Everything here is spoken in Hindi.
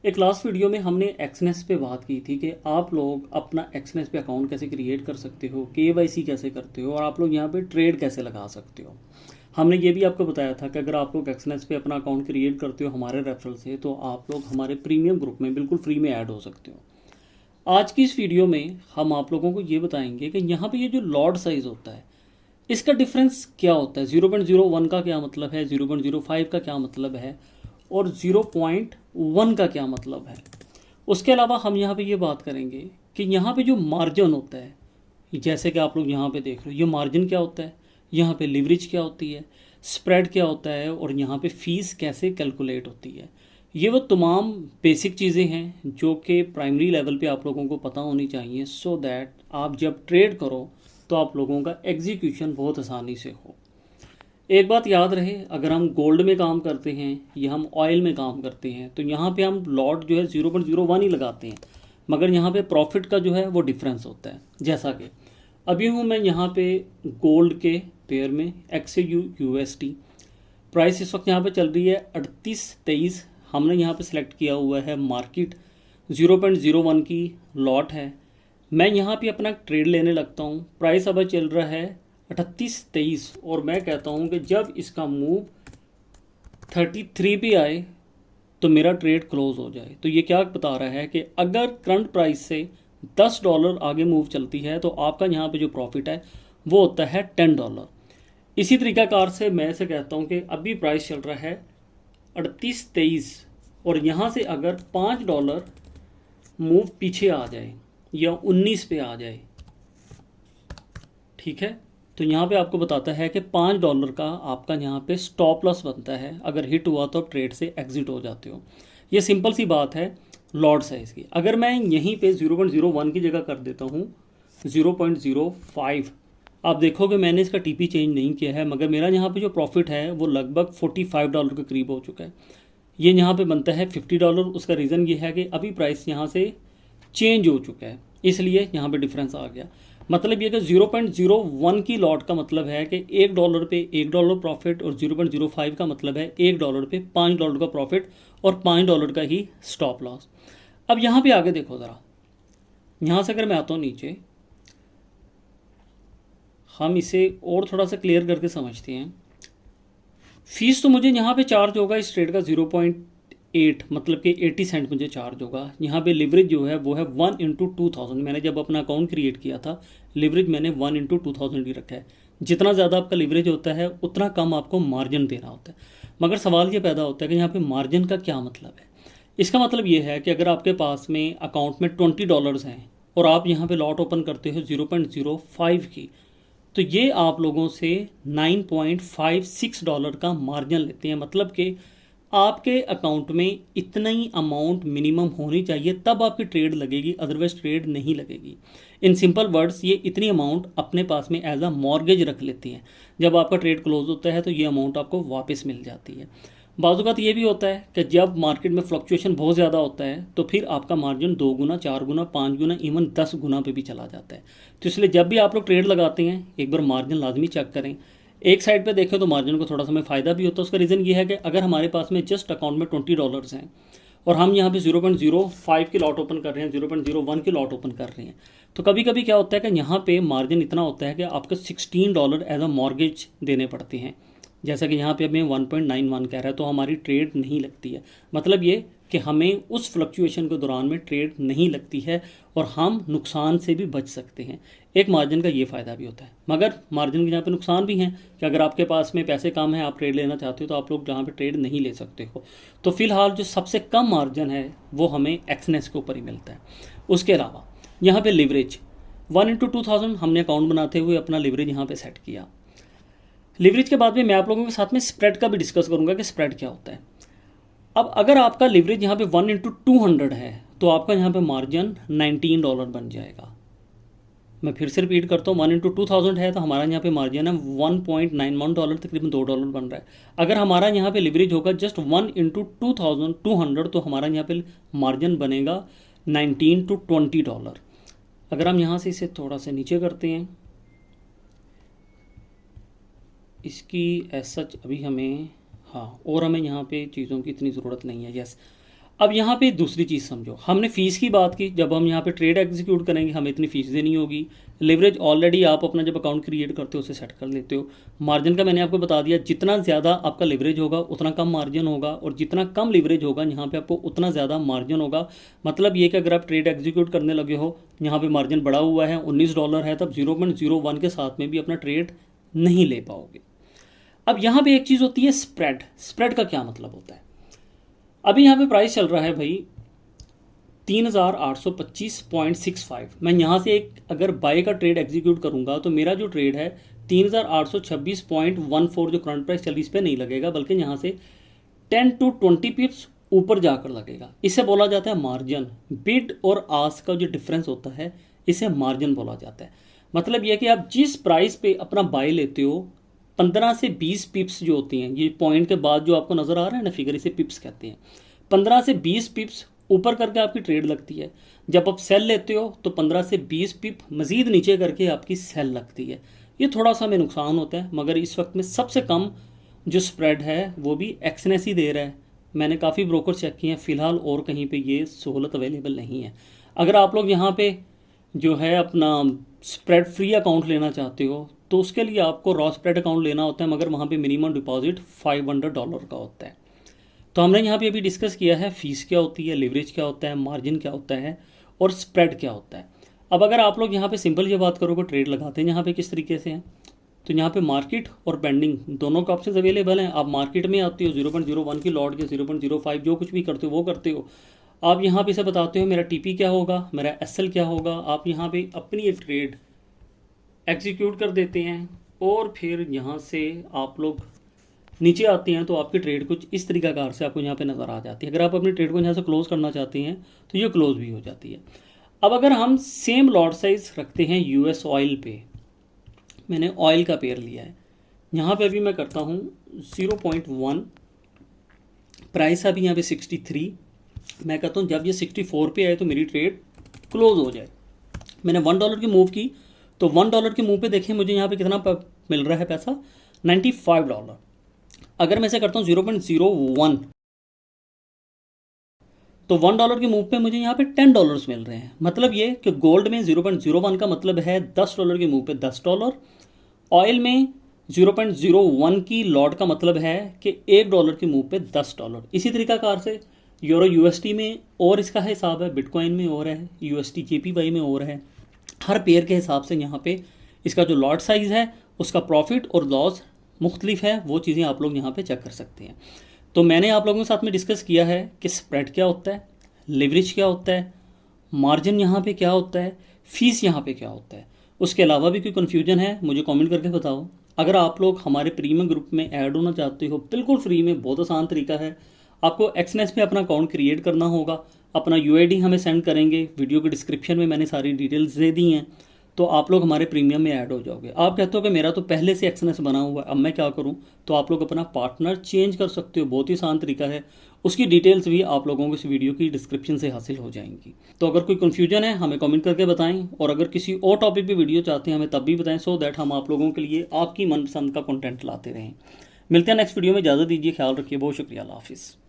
एक लास्ट वीडियो में हमने एक्सनेस पे बात की थी कि आप लोग अपना एक्सनेस पे अकाउंट कैसे क्रिएट कर सकते हो, केवाईसी कैसे करते हो और आप लोग यहाँ पे ट्रेड कैसे लगा सकते हो। हमने ये भी आपको बताया था कि अगर आप लोग एक्सनेस पे अपना अकाउंट क्रिएट करते हो हमारे रेफरल से, तो आप लोग हमारे प्रीमियम ग्रुप में बिल्कुल फ्री में ऐड हो सकते हो। आज की इस वीडियो में हम आप लोगों को ये बताएंगे कि यहाँ पे ये जो लॉट साइज़ होता है इसका डिफरेंस क्या होता है, 0.01 का क्या मतलब है, 0.05 का क्या मतलब है और 0.1 का क्या मतलब है। उसके अलावा हम यहाँ पे ये बात करेंगे कि यहाँ पे जो मार्जिन होता है, जैसे कि आप लोग यहाँ पे देख रहे हो, ये मार्जिन क्या होता है, यहाँ पे लिवरेज क्या होती है, स्प्रेड क्या होता है और यहाँ पे फीस कैसे कैलकुलेट होती है। ये वो तमाम बेसिक चीज़ें हैं जो कि प्राइमरी लेवल पे आप लोगों को पता होनी चाहिए, सो दैट आप जब ट्रेड करो तो आप लोगों का एग्जीक्यूशन बहुत आसानी से हो। एक बात याद रहे, अगर हम गोल्ड में काम करते हैं या हम ऑयल में काम करते हैं तो यहाँ पे हम लॉट जो है 0.01 ही लगाते हैं, मगर यहाँ पे प्रॉफिट का जो है वो डिफरेंस होता है। जैसा कि अभी हूँ मैं यहाँ पे गोल्ड के पेयर में XAU/USD, प्राइस इस वक्त यहाँ पे चल रही है 3823। हमने यहाँ पे सिलेक्ट किया हुआ है मार्केट, 0.01 की लॉट है। मैं यहाँ पे अपना ट्रेड लेने लगता हूँ, प्राइस अब चल रहा है 3823 और मैं कहता हूँ कि जब इसका मूव 33 पे आए तो मेरा ट्रेड क्लोज हो जाए। तो ये क्या बता रहा है कि अगर करंट प्राइस से $10 आगे मूव चलती है तो आपका यहाँ पे जो प्रॉफिट है वो होता है $10। इसी तरीकाकार से मैं ऐसे कहता हूँ कि अभी प्राइस चल रहा है 3823 और यहाँ से अगर $5 मूव पीछे आ जाए या 19 पे आ जाए, ठीक है, तो यहाँ पे आपको बताता है कि $5 का आपका यहाँ पे स्टॉप लॉस बनता है। अगर हिट हुआ तो आप ट्रेड से एग्जिट हो जाते हो। ये सिंपल सी बात है लॉट साइज़ की। अगर मैं यहीं पे 0.01 की जगह कर देता हूँ 0.05, आप देखोगे मैंने इसका टीपी चेंज नहीं किया है, मगर मेरा यहाँ पे जो प्रॉफिट है वो लगभग $45 के करीब हो चुका है। ये यहाँ पे बनता है $50। उसका रीज़न ये है कि अभी प्राइस यहाँ से चेंज हो चुका है, इसलिए यहाँ पे डिफरेंस आ गया। मतलब ये कि 0.01 की लॉट का मतलब है कि $1 पे $1 प्रॉफिट और 0.05 का मतलब है $1 पे $5 का प्रॉफिट और $5 का ही स्टॉप लॉस। अब यहाँ पे आगे देखो ज़रा, यहाँ से अगर मैं आता हूँ नीचे, हम इसे और थोड़ा सा क्लियर करके समझते हैं। फीस तो मुझे यहाँ पे चार्ज होगा इस ट्रेड का 0.8, मतलब कि 80 सेंट मुझे चार्ज होगा। यहाँ पे लिवरेज जो है वो है 1/2000। मैंने जब अपना अकाउंट क्रिएट किया था लिवरेज मैंने 1/2000 ही रखा है। जितना ज़्यादा आपका लिवरेज होता है उतना कम आपको मार्जिन देना होता है। मगर सवाल ये पैदा होता है कि यहाँ पे मार्जिन का क्या मतलब है। इसका मतलब ये है कि अगर आपके पास में अकाउंट में $20 हैं और आप यहाँ पे लॉट ओपन करते हो 0.05 की, तो ये आप लोगों से $9.56 का मार्जिन लेते हैं। मतलब कि आपके अकाउंट में इतना ही अमाउंट मिनिमम होनी चाहिए तब आपकी ट्रेड लगेगी, अदरवाइज ट्रेड नहीं लगेगी। इन सिंपल वर्ड्स, ये इतनी अमाउंट अपने पास में एज अ मॉर्गेज रख लेती हैं। जब आपका ट्रेड क्लोज होता है तो ये अमाउंट आपको वापस मिल जाती है। बाज़ ये भी होता है कि जब मार्केट में फ्लक्चुएशन बहुत ज़्यादा होता है तो फिर आपका मार्जिन 2 गुना, 4 गुना, 5 गुना, इवन 10 गुना पे भी चला जाता है। तो इसलिए जब भी आप लोग ट्रेड लगाते हैं एक बार मार्जिन लाजमी चेक करें। एक साइड पे देखें तो मार्जिन को थोड़ा सा हमें फ़ायदा भी होता है। उसका रीज़न ये है कि अगर हमारे पास में जस्ट अकाउंट में $20 हैं और हम यहाँ पे 0.05 की लॉट ओपन कर रहे हैं, 0.01 की लॉट ओपन कर रहे हैं, तो कभी कभी क्या होता है कि यहाँ पे मार्जिन इतना होता है कि आपको $16 एज अ मॉर्गेज देने पड़ते हैं। जैसा कि यहाँ पे हमें 1.91 कह रहा है, तो हमारी ट्रेड नहीं लगती है। मतलब ये कि हमें उस फ्लक्चुएशन के दौरान में ट्रेड नहीं लगती है और हम नुकसान से भी बच सकते हैं। एक मार्जिन का ये फ़ायदा भी होता है, मगर मार्जिन के यहाँ पे नुकसान भी हैं कि अगर आपके पास में पैसे कम हैं, आप ट्रेड लेना चाहते हो, तो आप लोग जहाँ पे ट्रेड नहीं ले सकते हो। तो फिलहाल जो सबसे कम मार्जिन है वो हमें एक्सनेस के ऊपर ही मिलता है। उसके अलावा यहाँ पे लिवरेज 1/2000 हमने अकाउंट बनाते हुए अपना लिवरेज यहाँ पे सेट किया। लिवरेज के बाद में मैं आप लोगों के साथ में स्प्रेड का भी डिस्कस करूंगा कि स्प्रेड क्या होता है। अब अगर आपका लिवरेज यहाँ पे 1/200 है तो आपका यहाँ पे मार्जिन $19 बन जाएगा। मैं फिर से रिपीट करता हूँ, 1/2000 है तो हमारा यहाँ पे मार्जिन है $1.91, तकरीबन $2 बन रहा है। अगर हमारा यहाँ पे लिवरेज होगा जस्ट 1/2200 तो हमारा यहाँ पे मार्जिन बनेगा $19 to $20। अगर हम यहाँ से इसे थोड़ा सा नीचे करते हैं, इसकी एज सच अभी हमें, हाँ, और हमें यहाँ पे चीज़ों की इतनी ज़रूरत नहीं है। यस, अब यहाँ पे दूसरी चीज़ समझो, हमने फ़ीस की बात की, जब हम यहाँ पे ट्रेड एग्जीक्यूट करेंगे हमें इतनी फ़ीस देनी होगी। लिवरेज ऑलरेडी आप अपना जब अकाउंट क्रिएट करते हो उसे सेट कर लेते हो। मार्जिन का मैंने आपको बता दिया, जितना ज़्यादा आपका लिवरेज होगा उतना कम मार्जिन होगा, और जितना कम लिवरेज होगा यहाँ पे आपको उतना ज़्यादा मार्जिन होगा। मतलब ये कि अगर आप ट्रेड एग्जीक्यूट करने लगे हो, यहाँ पे मार्जिन बढ़ा हुआ है $19 है, तब 0.01 के साथ में भी अपना ट्रेड नहीं ले पाओगे। अब यहाँ पे एक चीज़ होती है स्प्रेड। स्प्रेड का क्या मतलब होता है? अभी यहाँ पे प्राइस चल रहा है भाई 3825.65। मैं यहाँ से एक अगर बाय का ट्रेड एग्जीक्यूट करूँगा तो मेरा जो ट्रेड है 3826.14 जो करंट प्राइस चल रही, इस पर नहीं लगेगा, बल्कि यहाँ से 10 to 20 पिप्स ऊपर जाकर लगेगा। इसे बोला जाता है मार्जिन। बिड और आस्क का जो डिफरेंस होता है इसे मार्जिन बोला जाता है। मतलब यह कि आप जिस प्राइस पे अपना बाय लेते हो 15 से 20 पिप्स जो होती हैं, ये पॉइंट के बाद जो आपको नज़र आ रहा है ना फिगर, इसे पिप्स कहते हैं। 15 से 20 पिप्स ऊपर करके आपकी ट्रेड लगती है। जब आप सेल लेते हो तो 15 से 20 पिप मज़ीद नीचे करके आपकी सेल लगती है। ये थोड़ा सा हमें नुकसान होता है, मगर इस वक्त में सबसे कम जो स्प्रेड है वो भी एक्सनेस ही दे रहा है। मैंने काफ़ी ब्रोकर चेक किए हैं, फ़िलहाल और कहीं पे ये सहूलत अवेलेबल नहीं है। अगर आप लोग यहाँ पे जो है अपना स्प्रेड फ्री अकाउंट लेना चाहते हो तो उसके लिए आपको रॉ स्प्रेड अकाउंट लेना होता है, मगर वहाँ पे मिनिमम डिपॉजिट $500 का होता है। तो हमने यहाँ पे अभी डिस्कस किया है फ़ीस क्या होती है, लिवरेज क्या होता है, मार्जिन क्या होता है और स्प्रेड क्या होता है। अब अगर आप लोग यहाँ पे सिंपल ये बात करोगे ट्रेड लगाते हैं यहाँ पे किस तरीके से हैं, तो यहाँ पे मार्केट और पेंडिंग दोनों का ऑप्शन अवेलेबल हैं। आप मार्केट में आते हो 0.01 की लॉट या 0.05 जो कुछ भी करते हो वो करते हो। आप यहाँ पे से बताते हो मेरा टीपी क्या होगा, मेरा एसएल क्या होगा। आप यहाँ पे अपनी एक ट्रेड एग्जीक्यूट कर देते हैं और फिर यहाँ से आप लोग नीचे आते हैं तो आपकी ट्रेड कुछ इस तरीकाकार से आपको यहाँ पे नज़र आ जाती है। अगर आप अपनी ट्रेड को यहाँ से क्लोज़ करना चाहते हैं तो ये क्लोज़ भी हो जाती है। अब अगर हम सेम लॉट साइज रखते हैं यूएस ऑयल पे, मैंने ऑयल का पेयर लिया है, यहाँ पे अभी मैं करता हूँ 0.1, प्राइस अभी यहाँ पे 63। मैं कहता हूँ जब ये 64 पे आए तो मेरी ट्रेड क्लोज हो जाए। मैंने $1 की मूव की तो $1 के मूव पे देखें मुझे यहाँ पे कितना मिल रहा है पैसा, $95। अगर मैं इसे करता हूँ 0.01 तो $1 के मूव पे मुझे यहाँ पे $10 मिल रहे हैं। मतलब ये कि गोल्ड में 0.01 का मतलब है $10 के मूव पे $10, ऑयल में 0.01 की लॉट का मतलब है कि $1 के मूव पे $10। इसी तरीकाकार से यूरो यूएसटी में और इसका हिसाब है, बिटकॉइन में और है, यूएसटी जेपीवाई में और है। हर पेयर के हिसाब से यहाँ पे इसका जो लॉट साइज़ है उसका प्रॉफिट और लॉस मुख्तलिफ है, वो चीज़ें आप लोग यहाँ पे चेक कर सकते हैं। तो मैंने आप लोगों के साथ में डिस्कस किया है कि स्प्रेड क्या होता है, लिवरेज क्या होता है, मार्जिन यहाँ पे क्या होता है, फ़ीस यहाँ पे क्या होता है। उसके अलावा भी कोई कन्फ्यूजन है मुझे कमेंट करके बताओ। अगर आप लोग हमारे प्रीमियम ग्रुप में ऐड होना चाहते हो, बिल्कुल फ्री में, बहुत आसान तरीका है। आपको एक्सनेस में अपना अकाउंट क्रिएट करना होगा, अपना यूआईडी हमें सेंड करेंगे, वीडियो के डिस्क्रिप्शन में मैंने सारी डिटेल्स दे दी हैं, तो आप लोग हमारे प्रीमियम में ऐड हो जाओगे। आप कहते हो कि मेरा तो पहले से एक्सनेस बना हुआ है, अब मैं क्या करूं, तो आप लोग अपना पार्टनर चेंज कर सकते हो, बहुत ही आसान तरीका है। उसकी डिटेल्स भी आप लोगों को इस वीडियो की डिस्क्रिप्शन से हासिल हो जाएंगी। तो अगर कोई कन्फ्यूजन है हमें कमेंट करके बताएं, और अगर किसी और टॉपिक पे वीडियो चाहते हैं हमें तब भी बताएं, सो दैट हम आप लोगों के लिए आपकी मनपसंद का कंटेंट लाते रहें। मिलते हैं नेक्स्ट वीडियो में, इजाज़त दीजिए, ख्याल रखिए, बहुत शुक्रिया, अल्लाह हाफिज़।